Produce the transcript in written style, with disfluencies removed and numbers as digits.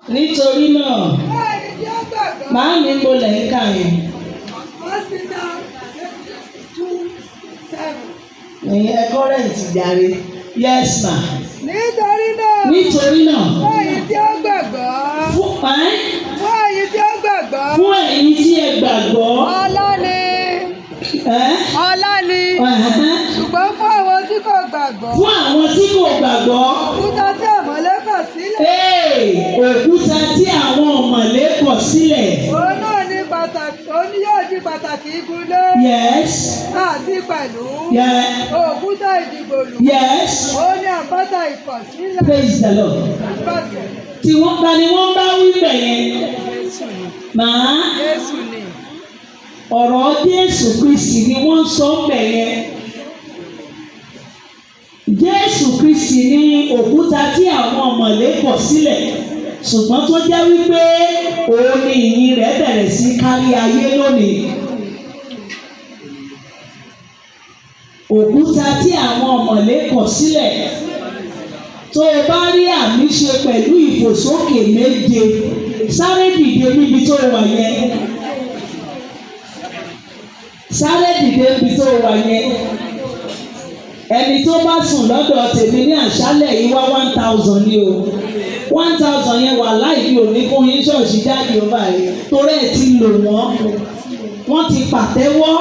Nítorí náà, màá mi mo lẹ̀ ń kà yẹn. Ẹ̀yin ẹ̀kọ́ rẹ̀ ti jàre. Yes ma. Nítorí náà. Fún ẹ̀yin tí ó gbàgbọ́. Fún ẹ̀yin tí ó gbàgbọ́. Fún ẹ̀yin tí ẹ gbàgbọ́. Ọlá ni. Ṣùgbọ́n fún àwọn tí kò gbàgbọ́. Fún àwọn tí kò gbàgbọ́. Òkúta tí àmọ̀lé kọ̀ sílẹ̀. Òkúta tí àwọn ọ̀mọ̀lé kọ̀ sílẹ̀. Òun náà ní pàtàkì, òun yóò di pàtàkì ibùdó. Yes. Àti pẹ̀lú. Òkúta ìdìgbòlù. Yes. Ó ní àpáta ìkọ̀sílẹ̀. Praise the Lord. Tí wọ́n bá ní wọ́n bá wí bẹ̀yẹn. Màá. Jésù ni. Ọ̀rọ̀ Jésù Kristi ni wọ́n sọ bẹ̀yẹn. Jésù Kristi ni òkúta tí àwọn ọ̀mọ̀lé kọ̀ sílẹ̀. Ṣùgbọ́n tó jẹ́ wípé òun ni ìyìn rẹ̀ bẹ̀rẹ̀ sí kárí ayé lónìí. Òkúta tí àwọn ọ̀mọ̀lé kọ̀ sílẹ̀. Tó o bá rí àmì ṣe pẹ̀lú ìfòsókè méje, sáré dìde níbi tó wà yẹn. Sáré dìde níbi tó wà yẹn. Ẹni tó bá sùn lọ́dọ̀ tèmi ní àṣálẹ̀ yìí wá 1000 ni o. 1000 yẹn wà láìpẹ́ òní fún yín ṣọ́ọ̀ṣì jáde ọba yìí. Torí ẹ̀ ti lò wọ́n. Wọ́n ti pàtẹ́wọ́.